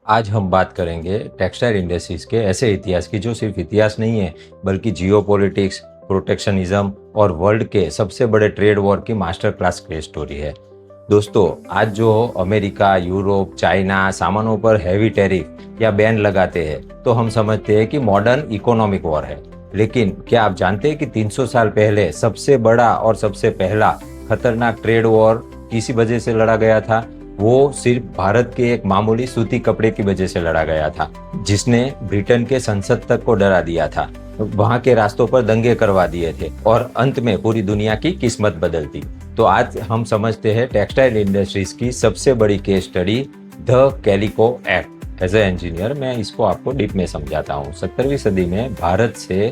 आज हम बात करेंगे टेक्सटाइल इंडस्ट्रीज के ऐसे इतिहास की जो सिर्फ इतिहास नहीं है बल्कि जियोपॉलिटिक्स, प्रोटेक्शनिज्म और वर्ल्ड के सबसे बड़े ट्रेड वॉर की मास्टर क्लास केस स्टोरी है। दोस्तों, आज जो अमेरिका, यूरोप, चाइना सामानों पर हैवी टैरिफ या बैन लगाते हैं तो हम समझते हैं कि मॉडर्न इकोनॉमिक वॉर है। लेकिन क्या आप जानते हैं कि 300 साल पहले सबसे बड़ा और सबसे पहला खतरनाक ट्रेड वॉर किसी वजह से लड़ा गया था? वो सिर्फ भारत के एक मामूली सूती कपड़े की वजह से लड़ा गया था, जिसने ब्रिटेन के संसद तक को डरा दिया था, वहां के रास्तों पर दंगे करवा दिए थे और अंत में पूरी दुनिया की किस्मत बदल दी। तो आज हम समझते हैं टेक्सटाइल इंडस्ट्रीज की सबसे बड़ी case study, the Calico Act. As a engineer मैं इसको आपको डीप में समझाता हूँ। 17वीं सदी में भारत से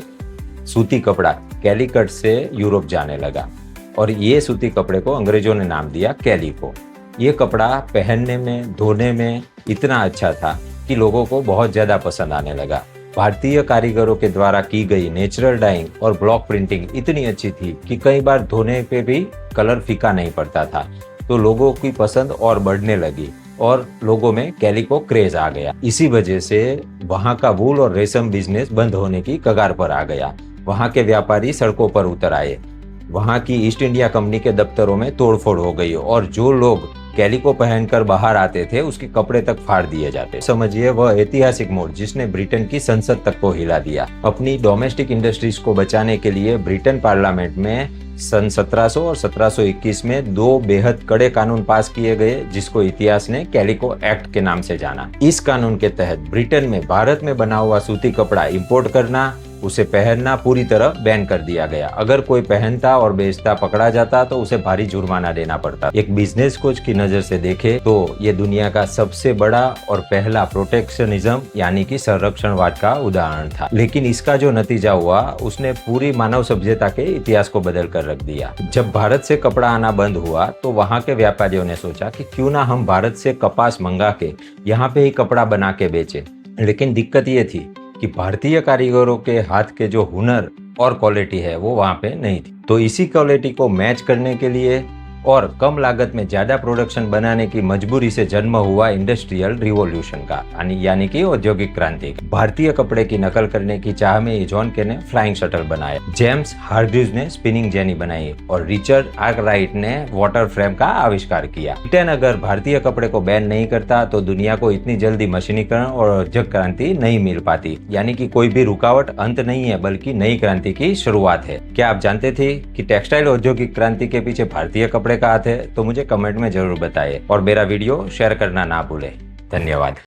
सूती कपड़ा कैलिकट से यूरोप जाने लगा और ये सूती कपड़े को अंग्रेजों ने नाम दिया कैलिको। ये कपड़ा पहनने में, धोने में इतना अच्छा था कि लोगों को बहुत ज़्यादा पसंद आने लगा। भारतीय कारीगरों के द्वारा की गई नेचुरल डाइंग और ब्लॉक प्रिंटिंग इतनी अच्छी थी कि कई बार धोने पे भी कलर फीका नहीं पड़ता था। तो लोगों की पसंद और बढ़ने लगी और लोगों में कैलिको क्रेज आ गया। इसी वजह से वहाँ का वूल और रेशम बिजनेस बंद होने की कगार पर आ गया। वहाँ के व्यापारी सड़कों पर उतर आए। वहाँ की ईस्ट इंडिया कंपनी के दफ्तरों में तोड़फोड़ हो गई और जो लोग कैलिको पहनकर बाहर आते थे उसके कपड़े तक फाड़ दिए जाते। समझिए वह ऐतिहासिक मोड़ जिसने ब्रिटेन की संसद तक को हिला दिया। अपनी डोमेस्टिक इंडस्ट्रीज को बचाने के लिए ब्रिटेन पार्लियामेंट में सन 1700 और 1721 में दो बेहद कड़े कानून पास किए गए, जिसको इतिहास ने कैलिको एक्ट के नाम से जाना। इस कानून के तहत ब्रिटेन में भारत में बना हुआ सूती कपड़ा इंपोर्ट करना, उसे पहनना पूरी तरह बैन कर दिया गया। अगर कोई पहनता और बेचता पकड़ा जाता तो उसे भारी जुर्माना देना पड़ता। एक बिजनेस कोच की नजर से देखे तो ये दुनिया का सबसे बड़ा और पहला प्रोटेक्शनिज्म यानी कि संरक्षणवाद का उदाहरण था। लेकिन इसका जो नतीजा हुआ उसने पूरी मानव सभ्यता के इतिहास को बदल कर रख दिया। जब भारत से कपड़ा आना बंद हुआ तो वहाँ के व्यापारियों ने सोचा कि क्यों ना हम भारत से कपास मंगा के यहाँ पे ही कपड़ा बना के बेचे। लेकिन दिक्कत ये थी कि भारतीय कारीगरों के हाथ के जो हुनर और क्वालिटी है वो वहाँ पे नहीं थी। तो इसी क्वालिटी को मैच करने के लिए और कम लागत में ज्यादा प्रोडक्शन बनाने की मजबूरी से जन्म हुआ इंडस्ट्रियल रिवॉल्यूशन का यानी कि औद्योगिक क्रांति। भारतीय कपड़े की नकल करने की चाह में जॉन के ने फ्लाइंग शटल बनाया, जेम्स हार्ग्रीव्स ने स्पिनिंग जेनी बनाई और रिचर्ड आर्कराइट ने वाटर फ्रेम का आविष्कार किया। ब्रिटेन अगर भारतीय कपड़े को बैन नहीं करता तो दुनिया को इतनी जल्दी मशीनीकरण और औद्योगिक क्रांति नहीं मिल पाती। यानी कि कोई भी रुकावट अंत नहीं है बल्कि नई क्रांति की शुरुआत है। क्या आप जानते थे कि टेक्सटाइल औद्योगिक क्रांति के पीछे भारतीय कपड़े का हाथ है? तो मुझे कमेंट में जरूर बताइए और मेरा वीडियो शेयर करना ना भूलें। धन्यवाद।